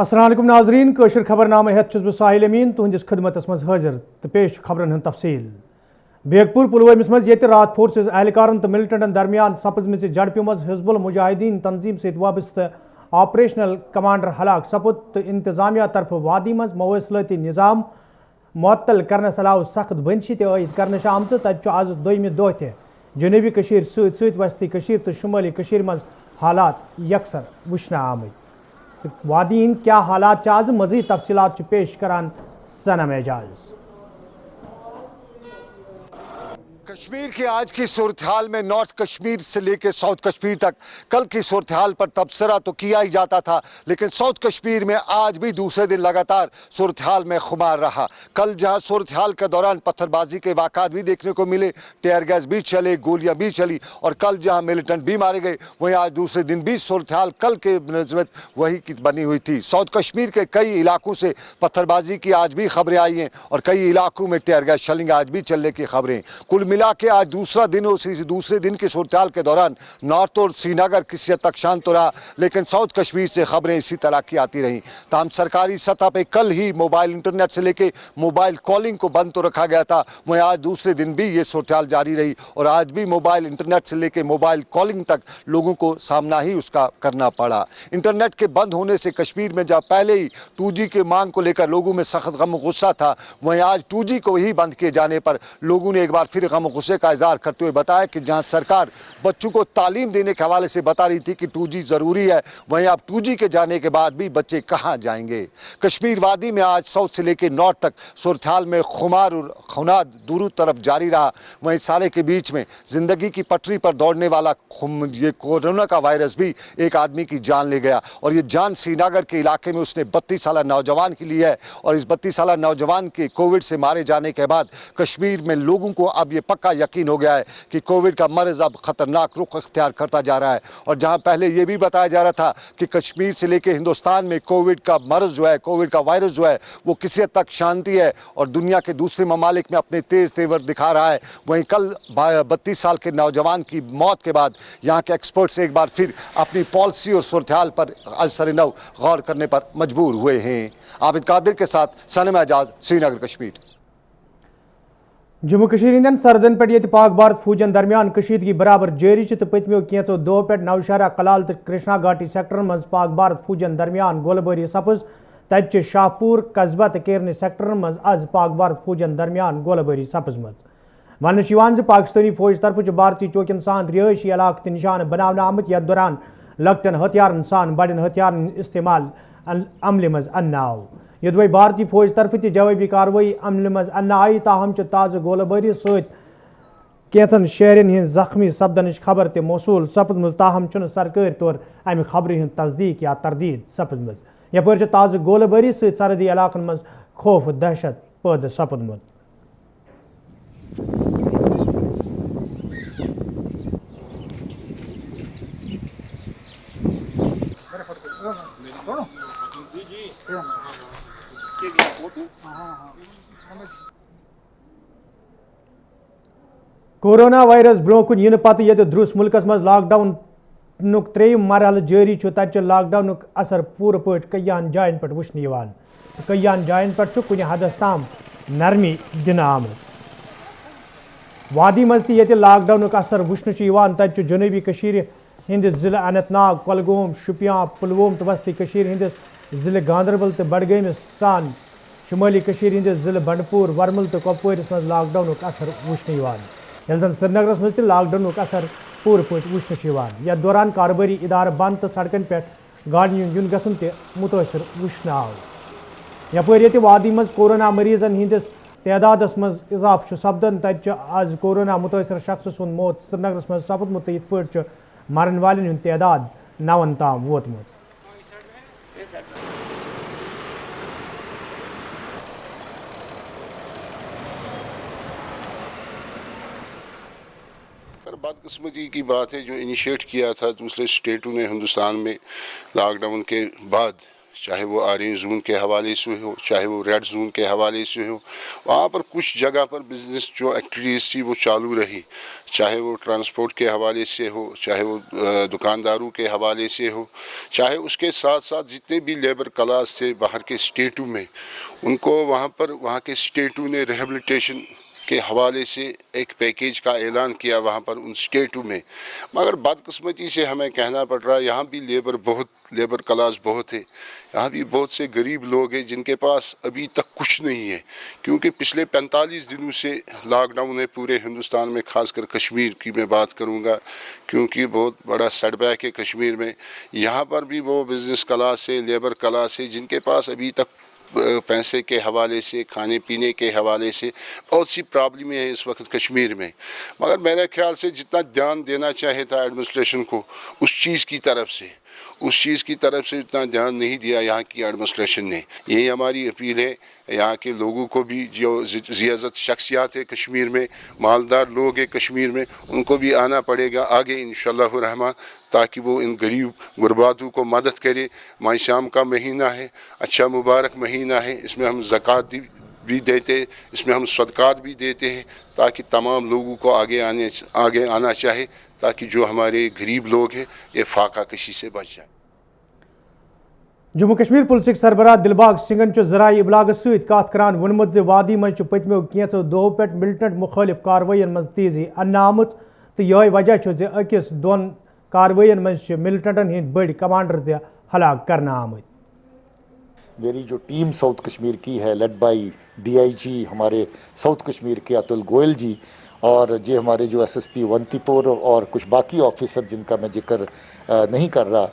السلام علیکم ناظرین کوشر خبر نامہ ہیت چھس بہ ساحل امین تہندس خدمتس مز حاضر تو پیش خبرن ہند تفصیل بیگپور پلوامس مز یہ رات فورسز اہلکارن تو ملٹنٹن درمیان سپزمژ جھڑپہ مز حزب المجاہدین تنظیم ست وابستہ آپریشنل کمانڈر ہلاک سپد تو انتظامیہ طرف وادی مز مواصلاتی نظام معطل کرنس علاوہ سخت بندشی عائد کرنے آمت تت آز دویمہ دہ تہ جنوبی کشیر ست ست وسطی کشیر تو شمالی کشیر مز حالات یکسر وچھنہ آمت وادی ہند کیا حالات آز مزید تفصیلات پیش کران سنم اعجاز۔ کشمیر کی آج کی صورتحال میں نارتھ کشمیر سے لے کے ساؤتھ کشمیر تک کل کی صورتحال پر تبصرہ تو کیا ہی جاتا تھا، لیکن ساؤتھ کشمیر میں آج بھی دوسرے دن لگاتار صورتحال میں خمار رہا۔ کل جہاں صورتحال کے دوران پتھر بازی کے واقعات بھی دیکھنے کو ملے، ٹیئر گیس بھی چلے، گولیاں بھی چلی اور کل جہاں ملیٹنٹ بھی مارے گئے، وہیں آج دوسرے دن بھی صورتحال کل کے بنسبت وہی کی بنی ہوئی تھی۔ ساؤتھ کشمیر کے کئی علاقوں سے پتھر بازی کی آج بھی خبریں آئی ہیں اور کئی علاقوں میں ٹیئر گیس شیلنگ آج بھی چلنے کی خبریں۔ کل ملا کے آج دوسرا دن دوسرے دن کی صورتحال کے دوران نارتھ اور سری نگر کسی حد تک شانت رہا، لیکن ساؤتھ کشمیر سے خبریں اسی طرح کی آتی رہیں۔ تاہم سرکاری سطح پہ کل ہی موبائل انٹرنیٹ سے لے کے موبائل کالنگ کو بند تو رکھا گیا تھا، وہیں آج دوسرے دن بھی یہ صورتحال جاری رہی اور آج بھی موبائل انٹرنیٹ سے لے کے موبائل کالنگ تک لوگوں کو سامنا ہی اس کا کرنا پڑا۔ انٹرنیٹ کے بند ہونے سے کشمیر میں جہاں پہلے ہی 2G کے مانگ کو لے کر لوگوں میں سخت غم و غصہ تھا، وہیں آج 2G کو ہی بند کیے جانے پر لوگوں نے ایک بار پھر غم و غصے کا اظہار کرتے ہوئے بتایا کہ جہاں سرکار بچوں کو تعلیم دینے کے حوالے سے بتا رہی تھی کہ 2G ضروری ہے، وہیں اب 2G کے جانے کے بعد بھی بچے کہاں جائیں گے۔ کشمیر وادی میں آج ساؤتھ سے لے کے نارتھ تک صورتحال میں خمار اور خوناد دوروں طرف جاری رہا، وہیں سارے کے بیچ میں زندگی کی پٹری پر دوڑنے والا یہ کورونا کا وائرس بھی ایک آدمی کی جان لے گیا اور یہ جان سری نگر کے علاقے میں اس نے 32 سالہ نوجوان کی لی ہے اور اس 32 سالہ نوجوان کے کووڈ سے مارے جانے کے بعد کشمیر میں لوگوں کو اب یہ پکا یقین ہو گیا ہے کہ کووڈ کا مرض اب خطرناک رخ اختیار کرتا جا رہا ہے۔ اور جہاں پہلے یہ بھی بتایا جا رہا تھا کہ کشمیر سے لے کے ہندوستان میں کووڈ کا مرض جو ہے، کووڈ کا وائرس جو ہے وہ کسی حد تک شانتی ہے اور دنیا کے دوسرے ممالک میں اپنے تیز تیور دکھا رہا ہے، وہیں کل 32 سال کے نوجوان کی موت کے بعد یہاں کے ایکسپرٹس ایک بار پھر اپنی پالیسی اور صورتحال پر از سر نو غور کرنے پر مجبور ہوئے ہیں۔ عابد قادر کے ساتھ سنم اعجاز، سری نگر، کشمیر۔ جموں کشمیر ہندین سرحدن پہ یہ پاک بھارت فوجن درمیان کشیدگی برابر جاری تو پتمو کینچو دو پہ نوشہرہ کلال تو کرشنا گھاٹی سیکٹر مز پاک بھارت فوجن درمیان گولہ باری سپز تتہ شاہ پور قصبہ تو کیرنی سیکٹر مز آز پاک بھارت فوجن درمیان گولہ باری سپز ون پاکستانی فوج طرف بھارتی چوکین سان رہائشی علاقہ نشانہ بنانے آمت یتھ دوران لکٹن ہتھیارن سان بڑن ہتھیارن استعمال عمل مز ان آو۔ یدوے بھارتی فوج طرف تہ جوابی کاروائی عمل مز ان آئی، تاہم تازہ گولہ باری ست کینچن شہرین ہند زخمی سپدنچ خبر تہ موصول سپدمز، تاہم سرکاری طور امہ خبر ہند تصدیق یا تردید سپدمز۔ یپر تازہ گولہ باری ست سرحدی علاقن مز خوف دہشت پید سپدمت۔ کورونا وائرس برو کن ین پتہ یہ دروس ملکس مز لاک ڈاؤن تریم مرحلہ جاری تتہ لاک ڈاؤن اثر پور پٹ کئیان جائن پہ وچھنے کئیان جائن پہ کن حدس تام نرمی دن آمت۔ وادی مز تہ لاک ڈاؤن اثر وچھنے تتہ جنوبی کشیر ہندس ضلع اننت ناگ، کۄلگوم، شپیان، پلووم تو وسطی کشیر ہندس ضلع گاندربل تو بڈگامس سان شمالی کشیر ہندس ضلع بنڈپور، ورمل تو کپوارس مز لاک ڈاؤن اثر وچھنے یل زن سری نگرس مز لاک ڈاؤن اثر پور پٹ وچھنے یتھ دوران کاروباری ادارہ بند تو سڑکن پہ گاڑی یون گھن تہ متاثر وچھنے آو۔ یپر وادی مز کورونا مریضن ہندس تعدادس مز اضافہ سپدن تتہ آز کورونا متاثر شخص سند موت سری نگرس مز سپدمت، یت پہ مرن والن ہند تعداد 9 تام ووتمت۔ بدقسمتی کی بات ہے جو انیشیٹ کیا تھا دوسرے اسٹیٹوں نے ہندوستان میں لاک ڈاؤن کے بعد चाहे वो ऑरेंज जोन के हवाले से हो, चाहे वो रेड जोन के हवाले से हो, वहाँ पर कुछ जगह पर बिजनेस जो एक्टिविटीज़ थी वो चालू रही, चाहे वो ट्रांसपोर्ट के हवाले से हो, चाहे वो दुकानदारों के हवाले से हो, चाहे उसके साथ साथ जितने भी लेबर क्लास थे बाहर के स्टेटों में, उनको वहाँ के स्टेटों ने रिहेबिलिटेशन के हवाले से एक पैकेज का ऐलान किया वहाँ पर उन स्टेटों में। मगर बदकिस्मती से हमें कहना पड़ रहा है यहाँ भी लेबर क्लास बहुत है, यहाँ भी बहुत से गरीब लोग हैं जिनके पास अभी तक कुछ नहीं है, क्योंकि पिछले 45 दिनों से लॉकडाउन है पूरे हिंदुस्तान में, खासकर कश्मीर की मैं बात करूँगा क्योंकि बहुत बड़ा सेटबैक है कश्मीर में। यहाँ पर भी वो बिज़नेस क्लास है, लेबर क्लास है जिनके पास अभी तक पैसे के हवाले से, खाने पीने के हवाले से बहुत सी प्रॉब्लमें हैं इस वक्त कश्मीर में। मगर मेरे ख्याल से जितना ध्यान देना चाहिए था एडमिनिस्ट्रेशन को उस चीज़ की तरफ से उतना ध्यान नहीं दिया यहाँ की एडमिनिस्ट्रेशन ने। यही हमारी अपील है यहाँ के लोगों को भी, जो ज़ियाज़त शख्सियात है कश्मीर में, मालदार लोग हैं कश्मीर में, उनको भी आना पड़ेगा आगे इंशाअल्लाह रहमान, ताकि वो इन गरीब गुरबातों को मदद करे। माह शाम का महीना है, अच्छा मुबारक महीना है, इसमें हम ज़कात भी देते, इसमें हम सदक़ात भी देते हैं, ताकि तमाम लोगों को आगे आना चाहे, ताकि जो हमारे गरीब लोग हैं ये फाका कशी से बच जाए। जम्मू कश्मीर पुलिस सरबराह दिलबाग सिंगन ज़राए इबलाग सत कत करान वोनमुत ज वादी मज पतमो कैंचो दोहों पे मिलिटेंट मुखालिफ कार्रवाइन मज तेजी अन्ना आमत तो यह वजह ज अकिस दोन कार्रवाइन मज मिलिटेंटन हंद बड़ कमांडर त हलाक करना आमत। मेरी जो टीम साउथ कश्मीर की है लेड बाई DIG हमारे साउथ कश्मीर के अतुल गोयल जी, और ये हमारे जो SSP वंतीपुर और कुछ बाकी ऑफिसर जिनका मैं जिक्र नहीं कर रहा,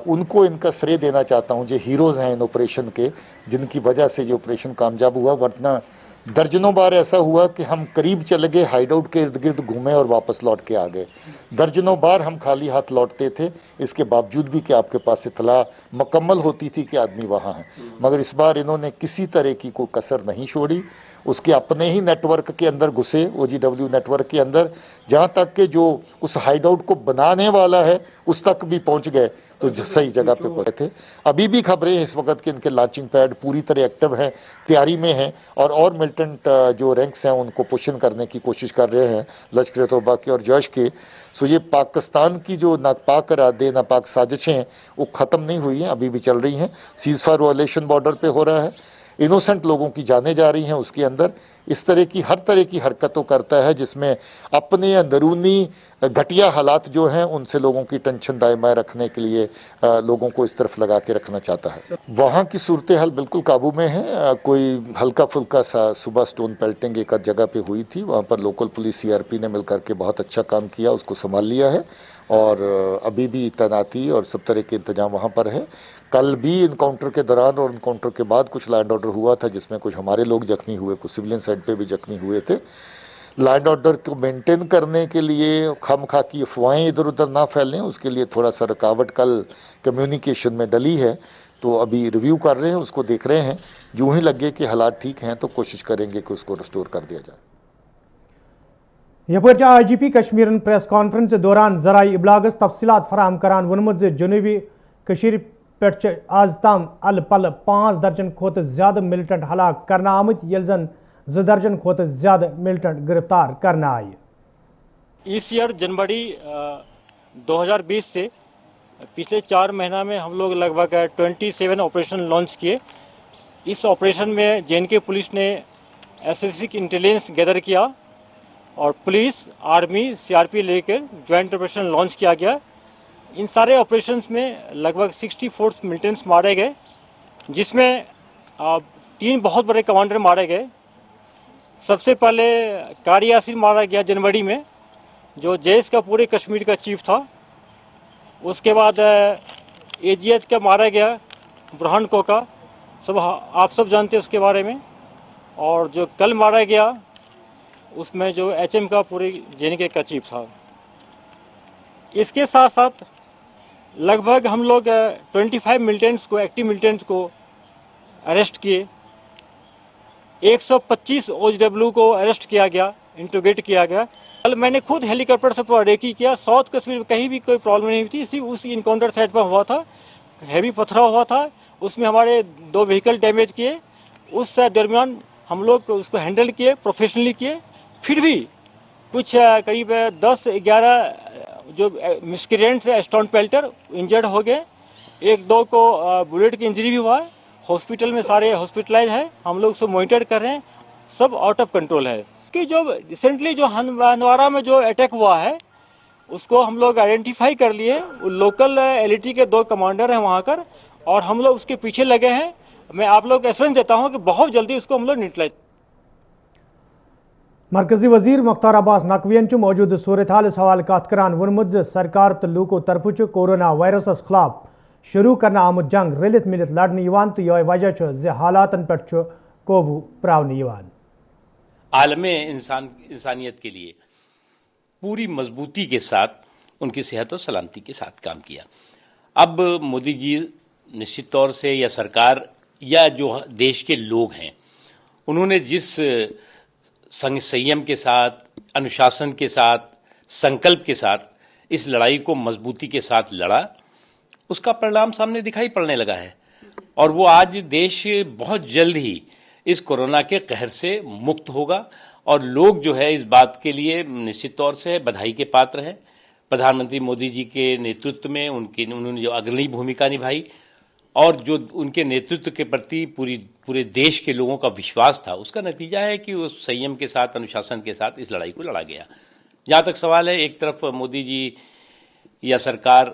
उनको इनका श्रेय देना चाहता हूँ। जो हीरोज़ हैं इन ऑपरेशन के, जिनकी वजह से ये ऑपरेशन कामयाब हुआ, वरना दर्जनों बार ऐसा हुआ कि हम करीब चले गए, हाइड आउट के इर्द गिर्द घूमे और वापस लौट के आ गए। दर्जनों बार हम खाली हाथ लौटते थे, इसके बावजूद भी कि आपके पास इतला मुकम्मल होती थी कि आदमी वहाँ है। मगर इस बार इन्होंने किसी तरह की कोई कसर नहीं छोड़ी, उसके अपने ही नेटवर्क के अंदर घुसे, OGW नेटवर्क के अंदर, जहाँ तक कि जो उस हाइड आउट को बनाने वाला है उस तक भी पहुँच गए, तो सही जगह पे पहुंचे थे। अभी भी खबरें इस वक्त के इनके लॉन्चिंग पैड पूरी तरह एक्टिव हैं, तैयारी में हैं, और मिलिटेंट जो रैंक्स हैं उनको पुशन करने की कोशिश कर रहे हैं लश्कर तौबा के और जैश के। सो ये पाकिस्तान की जो नापाक इरादे, नापाक साजिशें वो ख़त्म नहीं हुई हैं, अभी भी चल रही हैं। सीज़ फायर वायलेशन बॉर्डर पे हो रहा है, इनोसेंट लोगों की जानें जा रही हैं उसके अंदर। इस तरह की हर तरह की हरकतों करता है जिसमें अपने अंदरूनी घटिया हालात जो हैं उनसे लोगों की टेंशन दायमा रखने के लिए लोगों को इस तरफ लगा के रखना चाहता है। वहाँ की सूरत हाल बिल्कुल काबू में है। कोई हल्का फुल्का सा सुबह स्टोन पेल्टिंग एक जगह पे हुई थी, वहाँ पर लोकल पुलिस CRP ने मिलकर के बहुत अच्छा काम किया, उसको संभाल लिया है, और अभी भी तैनाती और सब तरह के इंतजाम वहाँ पर है। कल भी इनकाउंटर के दौरान और इनकाउंटर के बाद कुछ लैंड ऑर्डर हुआ था जिसमें कुछ हमारे लोग जख्मी हुए, कुछ सिविलियन साइड पे भी जख्मी हुए थे। लैंड ऑर्डर को मेंटेन करने के लिए खामखा की अफवाहें इधर उधर ना फैलें, उसके लिए थोड़ा सा रुकावट कल कम्युनिकेशन में डली है, तो अभी रिव्यू कर रहे हैं, उसको देख रहे हैं। यूँ ही लगे कि हालात ठीक हैं तो कोशिश करेंगे कि उसको रिस्टोर कर दिया जाए। यपर IGP कश्मीर प्रेस कॉन्फ्रेंस दौरान ज़राए इबलागस तफसीलात फराहम करान वोनमुत जनूबी कश्मीर पे आज ताम अल पल 5 दर्जन खोत ज्यादा मिलिटेंट हलाक करना आमत, यल जन 2 दर्जन खोत ज्यादा मिलिटेंट गिरफ्तार करना आए। इस ईयर जनवरी 2020 से पिछले 4 महीना में हम लोग लगभग 27 ऑपरेशन लॉन्च किए। इस ऑपरेशन में JNK पुलिस ने SSC इंटेलिजेंस गैदर किया और पुलिस, आर्मी, CRP लेकर ज्वाइंट ऑपरेशन लॉन्च किया गया। इन सारे ऑपरेशंस में लगभग 64 मिलिटेंट्स मारे गए, जिसमें 3 बहुत बड़े कमांडर मारे गए। सबसे पहले कारी यासीन मारा गया जनवरी में, जो जैश का पूरे कश्मीर का चीफ था। उसके बाद AGH का मारा गया बुरहान कोका, आप सब जानते हैं उसके बारे में। और जो कल मारा गया उसमें जो HM का पूरे JNK का चीफ था। इसके साथ साथ लगभग हम लोग 25 मिलिटेंट्स को, एक्टिव मिलिटेंट्स को अरेस्ट किए। 125 OGW को अरेस्ट किया गया, इंट्रोगेट किया गया। कल मैंने खुद हेलीकॉप्टर से पूरा रेकी किया। साउथ कश्मीर में कहीं भी कोई प्रॉब्लम नहीं हुई थी, सिर्फ उस इनकाउंटर साइट पर हुआ था, हैवी पथराव हुआ था उसमें हमारे 2 व्हीकल डैमेज किए। उस दरमियान हम लोग उसको हैंडल किए, प्रोफेशनली किए। फिर भी कुछ करीब 10-11 जो मिसक्रेंट्स स्टंट पेल्टर इंजर्ड हो गए। 1-2 को बुलेट की इंजरी भी हुआ है। हॉस्पिटल में सारे हॉस्पिटलाइज हैं, हम लोग उसको मॉनिटर कर रहे हैं, सब आउट ऑफ कंट्रोल है। कि जो रिसेंटली जो हंदवाड़ा में जो अटैक हुआ है उसको हम लोग आइडेंटिफाई कर लिए। लोकल एलईटी के 2 कमांडर हैं वहाँ कर, और हम लोग उसके पीछे लगे हैं। मैं आप लोग को एश्योरेंस देता हूँ कि बहुत जल्दी उसको हम लोग न्यूट्रलाइज। मरकजी वजीर मुख्तार अब्बास नकवियन मौजूद सूरत हाल हवाले कत करान वोनमुत सरकार तो लूको तरफ कोरोना वायरस खिलाफ शुरू करना आमुत जंग रलित मिलित लड़ने तो यह वजह हालातन पे काबू प्रावने। आलम इंसानियत के लिए पूरी मजबूती के साथ उनकी सेहत और सलामती के साथ काम किया। अब मोदी जी निश्चित तौर से या सरकार या जो देश के लोग हैं उन्होंने जिस संयम के साथ, अनुशासन के साथ, संकल्प के साथ इस लड़ाई को मजबूती के साथ लड़ा, उसका परिणाम सामने दिखाई पड़ने लगा है। और वो आज देश बहुत जल्द ही इस कोरोना के कहर से मुक्त होगा। और लोग जो है इस बात के लिए निश्चित तौर से बधाई के पात्र हैं। प्रधानमंत्री मोदी जी के नेतृत्व में उन्होंने जो अग्रणी भूमिका निभाई और जो उनके नेतृत्व के प्रति पूरे देश के लोगों का विश्वास था, उसका नतीजा है कि उस संयम के साथ, अनुशासन के साथ इस लड़ाई को लड़ा गया। जहाँ तक सवाल है, एक तरफ मोदी जी या सरकार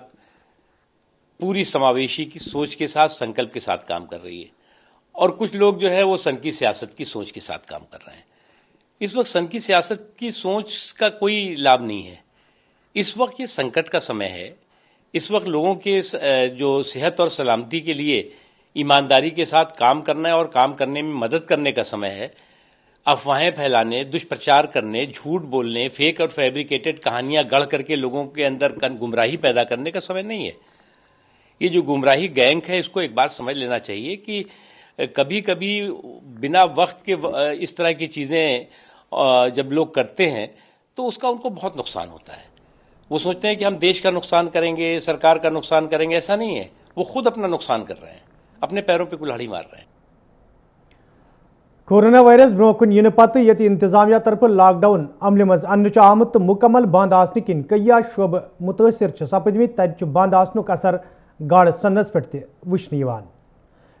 पूरी समावेशी की सोच के साथ, संकल्प के साथ काम कर रही है, और कुछ लोग जो है वो संघ की सियासत की सोच के साथ काम कर रहे हैं। इस वक्त संघ की सियासत की सोच का कोई लाभ नहीं है। इस वक्त ये संकट का समय है। इस वक्त लोगों के जो सेहत और सलामती के लिए ईमानदारी के साथ काम करना है और काम करने में मदद करने का समय है। अफवाहें फैलाने, दुष्प्रचार करने, झूठ बोलने, फेक और फैब्रिकेटेड कहानियां गढ़ करके लोगों के अंदर गुमराही पैदा करने का समय नहीं है। ये जो गुमराही गैंग है, इसको एक बात समझ लेना चाहिए कि कभी कभी बिना वक्त के इस तरह की चीज़ें जब लोग करते हैं तो उसका उनको बहुत नुकसान होता है। वो सोचते हैं कि हम देश का नुकसान करेंगे, सरकार का नुकसान करेंगे, ऐसा नहीं है। वो खुद अपना नुकसान कर रहे हैं, अपने पैरों पे कुल्हाड़ी मार रहे हैं। कोरोना वायरस ब्रोकन इन पत ये इंतजामिया तरफ लॉकडाउन अमल मज अन्न आमुत तो मुकम्मल बंद आसने किन कई शुब मुतासर सपदमत तत बंद आसनुक असर गाड़ सन्नस पे वुचन।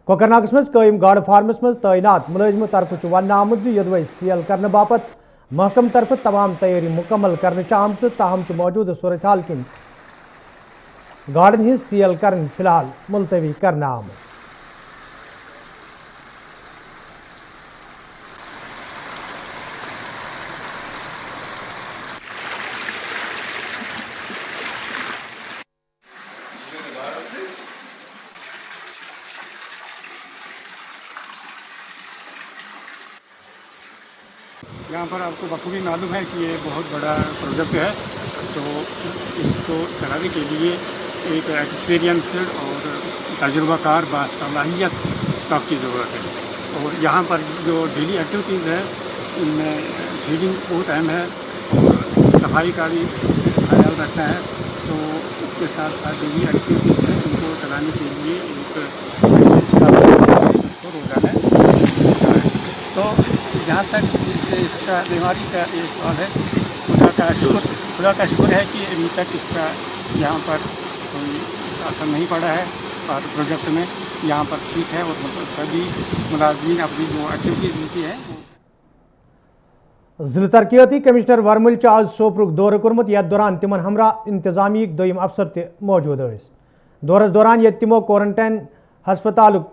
कोकरनागस मज कायम गाड़ फार्मस मज तैनात मुलाजिमो तरफ वन आमुत यदवै सेल करने बापत महकम तरफ तमाम तैयारी मुकम्मल करने आमत, ताहम मौजूद सूरत हाल किन गाड़न हज सेल कर फिलहाल मुलतवी करना आमुत। यहाँ पर आपको बखूबी मालूम है कि ये बहुत बड़ा प्रोजेक्ट है, तो इसको चलाने के लिए एक एक्सपीरियंस्ड और तजुर्बाकार बासलाहियत स्टाफ की ज़रूरत है। और यहाँ पर जो डेली एक्टिविटीज़ है इनमें फीडिंग बहुत अहम है और सफाई का भी ख्याल रखना है। तो उसके साथ साथ डेली एक्टिविटीज़ है उनको चलाने के लिए एक स्टाफ रोज़ाना है। तो जहाँ तक इसका बीमारी का एक सवाल है, खुदा का शुक्र है कि अभी तक इसका यहाँ पर कोई असर नहीं पड़ा है और प्रोजेक्ट में यहाँ पर ठीक है। और सभी मुलाजिमीन अपनी जो एक्टिविटीज़ होती है। जिला तरक्याती कमिश्नर वर्मल आज सोपुर दौर कोर्मुत, यथ दौरान तिमन हमरा इंतजामी दोयम अफसर त मौजूद स। दौरस दौरान ये तिमो क्वारंटाइन हस्पताल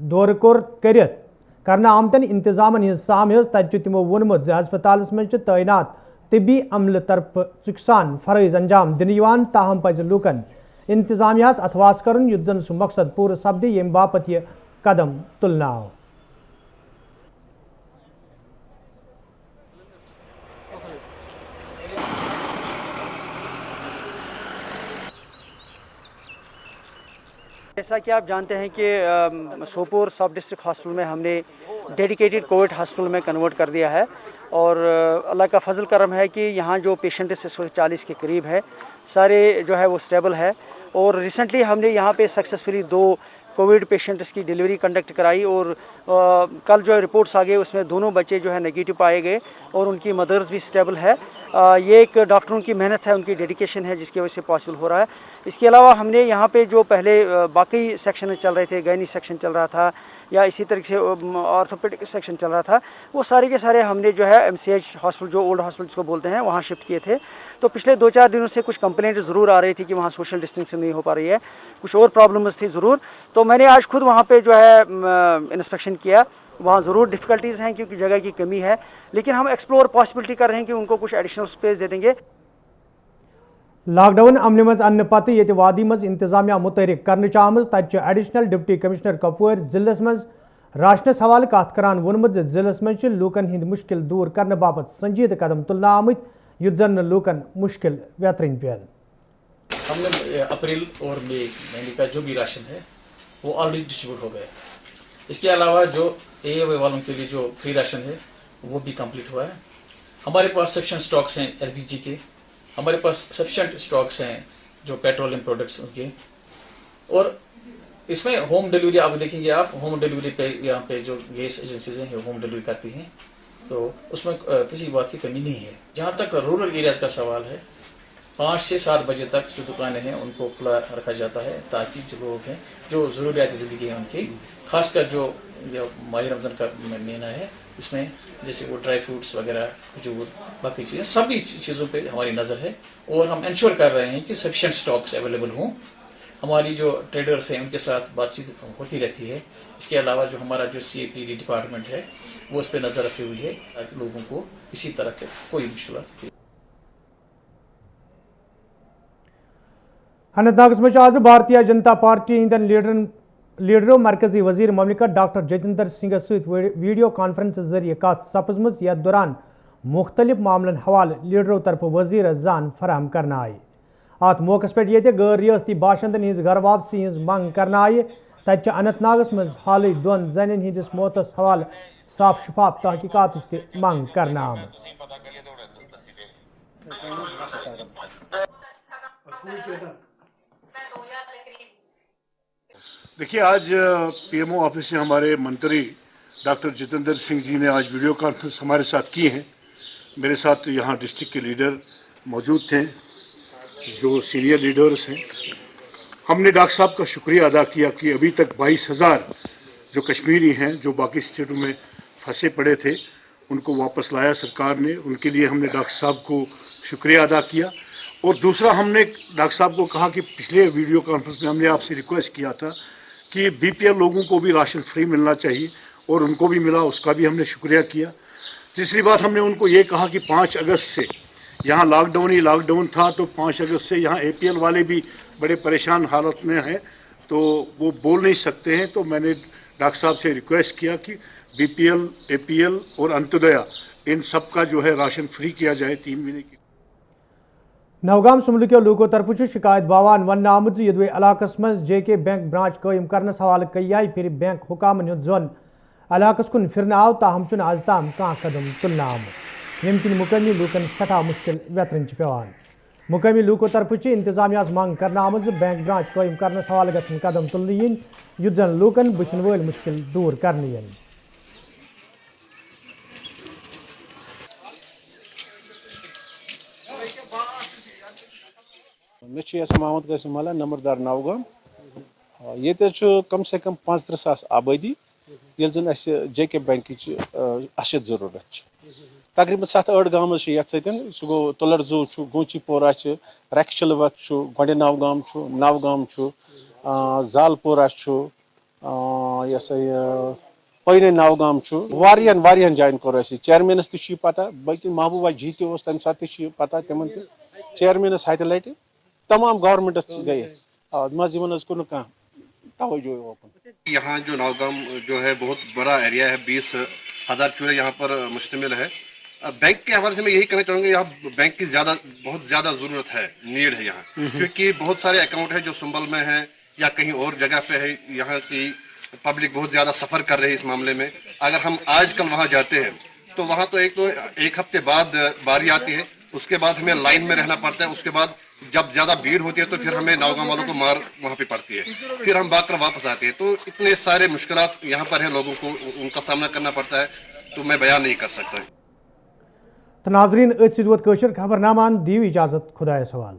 दौर करित करना आमतन इंतजामन हज साम तत तिमो वोनमुत हस्पताल मज तैनात तिबी अमल तरफ चुकसान फरज अंजाम दिन, ताहम पज लूकन इंतजामिया अथवास कर युद्ध जन सह मकसद पूर सपदि ये बापत यह कदम तुलना आव। जैसा कि आप जानते हैं कि सोपोर सब डिस्ट्रिक्ट हॉस्पिटल में हमने डेडिकेटेड कोविड हॉस्पिटल में कन्वर्ट कर दिया है। और अल्लाह का फजल करम है कि यहाँ जो पेशेंट 140 के करीब है, सारे जो है वो स्टेबल है। और रिसेंटली हमने यहाँ पे सक्सेसफुली 2 कोविड पेशेंट्स की डिलीवरी कंडक्ट कराई और कल जो है रिपोर्ट्स आ गए उसमें दोनों बच्चे जो है नेगेटिव पाए गए और उनकी मदर्स भी स्टेबल है। ये एक डॉक्टरों की मेहनत है, उनकी डेडिकेशन है जिसकी वजह से पॉसिबल हो रहा है। इसके अलावा हमने यहाँ पे जो पहले बाकी सेक्शन चल रहे थे, गैनी सेक्शन चल रहा था या इसी तरीके से ऑर्थोपेडिक सेक्शन चल रहा था, वो सारे के सारे हमने जो है MCH हॉस्पिटल, जो ओल्ड हॉस्पिटल जिसको बोलते हैं, वहाँ शिफ्ट किए थे। तो पिछले 2-4 दिनों से कुछ कंप्लेंट ज़रूर आ रही थी कि वहाँ सोशल डिस्टेंसिंग नहीं हो पा रही है, कुछ और प्रॉब्लम्स थी ज़रूर। तो मैंने आज खुद वहाँ पे जो है इंस्पेक्शन किया। वहाँ ज़रूर डिफ़िकल्टीज़ हैं क्योंकि जगह की कमी है, लेकिन हम एक्सप्लोर पॉसिबिलिटी कर रहे हैं कि उनको कुछ एडिशनल स्पेस दे देंगे। लॉकडाउन अमन मज अन्न पत ये वादी मज इंतजामिया मुतहरिक करने आम तत एडिशनल डिप्टी कमिश्नर कपवार जिलस मज राशनस हवाले कत करान वोनमुत जिलस मज लूकन हिंद मुश्किल दूर करने बाबत संजीद कदम तुलना आमत युत जन लूकन मुश्किल बेहतरीन पेन। हमने अप्रैल और महीने का जो भी राशन है वो ऑलरेडी डिस्ट्रीब्यूट हो गया। इसके अलावा जो AOA वालों के लिए जो फ्री राशन है वो भी कंप्लीट हुआ है। हमारे पास सफिशिएंट स्टॉक्स हैं LPG के, हमारे पास सफिशिएंट स्टॉक्स हैं जो पेट्रोलियम प्रोडक्ट्स के, और इसमें होम डिलीवरी आप देखेंगे, आप होम डिलीवरी पे यहाँ पे जो गैस एजेंसीज हैं होम डिलीवरी करती हैं, तो उसमें किसी बात की कमी नहीं है। जहाँ तक रूरल एरियाज का सवाल है, 5 से 7 बजे तक जो दुकानें हैं उनको खुला रखा जाता है ताकि जो लोग हैं जो ज़रूरियाती ज़िंदगी है उनकी, खासकर जो माह रमज़ान का महीना है इसमें जैसे वो ड्राई फ्रूट्स वगैरह, खजूर, बाकी चीज़ें, सभी चीज़ों पे हमारी नज़र है और हम इंश्योर कर रहे हैं कि सफिशिएंट स्टॉक्स अवेलेबल हों। हमारी जो ट्रेडर्स हैं उनके साथ बातचीत होती रहती है। इसके अलावा जो हमारा जो CAPD डिपार्टमेंट है वो उस पर नज़र रखी हुई है ताकि लोगों को किसी तरह के कोई मुश्किल। अनंतनाग में आज भारतीय जनता पार्टी हिंदन लीडरों मरकजी वजीर ममलिकत डॉक्टर जितेंद्र सिंह सहित वीडियो कॉन्फ्रेंस जरिए कत सपजम यथ दौरान मुख्तलिफ मामलन हवाले लीडरों तरफ वजीर जान फराहम करना आए। अत मौके पे ये गैर रियासती बाशिंदन हिंज घर वापसी हिंज मंग करना आए। तत अनंतनागस मज हाल 2 जन हिंदिस मौतस हवाले साफ शफाफ तहकीकात मंग करना आम। देखिए, आज PMO ऑफिस से हमारे मंत्री डॉक्टर जितेंद्र सिंह जी ने आज वीडियो कॉन्फ्रेंस हमारे साथ की है। मेरे साथ यहाँ डिस्ट्रिक्ट के लीडर मौजूद थे, जो सीनियर लीडर्स हैं। हमने डॉक्टर साहब का शुक्रिया अदा किया कि अभी तक 22,000 जो कश्मीरी हैं जो बाकी स्टेटों में फंसे पड़े थे उनको वापस लाया सरकार ने। उनके लिए हमने डॉक्टर साहब को शुक्रिया अदा किया। और दूसरा, हमने डॉक्टर साहब को कहा कि पिछले वीडियो कॉन्फ्रेंस में हमने आपसे रिक्वेस्ट किया था कि BPL लोगों को भी राशन फ्री मिलना चाहिए और उनको भी मिला, उसका भी हमने शुक्रिया किया। तीसरी बात, हमने उनको ये कहा कि 5 अगस्त से यहाँ लॉकडाउन था, तो 5 अगस्त से यहाँ APL वाले भी बड़े परेशान हालत में हैं, तो वो बोल नहीं सकते हैं। तो मैंने डॉक्टर साहब से रिक्वेस्ट किया कि BPL, APL और अंत्योदया इन सब का जो है राशन फ्री किया जाए 3 महीने की। नवगाम सुमलुक्यो लूको तरफ शिकायत बावान वन आमुद यदवे इलाकस मज JK बैंक ब्रांच कायम करनस हवाले कई फिर बैंक हुकामन जोन इलाकस कुन फिरन आव ताहम चुन आज ताम कह कदम तुलना आमुद यम किन मुकामी लूकन सठा मुश्किल वेतरन पेवान। मुकामी लूको तरफ इंतजामिया मांग करना आमुद बैंक ब्रांच कायम करनस हवाले गन कदम तुलन युत जन लूकन बुथन वल मुश्किल दूर करने। मे महमद कासिम मला नंबरदार नवगाम ये कम से कम 35,000 आबादी ये जन JK बैंक अशद जरूरत तकरीबन 7-8 गाँव ये सह गो तुलरजू गोचीपोरा रैक्चलवत गोडे नवगाम जालपोरा यह पैने नवगाम वारियन जायन कोर चेयरमैनस ती पता बल्कि महबूबा जी तम सात पता तिमन चेयरमैनस हत लट तमाम गवर्नमेंट गए मजमन कुन तवज्जो। यहाँ जो नवगाम जो है बहुत बड़ा एरिया है, 20,000 चूल्हे यहाँ पर मुश्तमिल है। बैंक के हवाले से मैं यही कहना चाहूँगा, यहाँ बैंक की बहुत ज़्यादा ज़रूरत है, नीड है यहाँ, क्योंकि बहुत सारे अकाउंट है जो संभल में है या कहीं और जगह पे है। यहाँ की पब्लिक बहुत ज़्यादा सफ़र कर रही है इस मामले में। अगर हम आजकल वहाँ जाते हैं तो वहाँ तो एक हफ्ते बाद बारी आती है, उसके बाद हमें लाइन में रहना पड़ता है, उसके बाद जब ज़्यादा भीड़ होती है तो फिर हमें नौगांव वालों को मार वहाँ पे पड़ती है, फिर हम भाग कर वापस आते हैं। तो इतने सारे मुश्किलात यहाँ पर हैं, लोगों को उनका सामना करना पड़ता है, तो मैं बयान नहीं कर सकता। तो नाजरीन, खबरनामान दी इजाज़त, खुदा सवाल।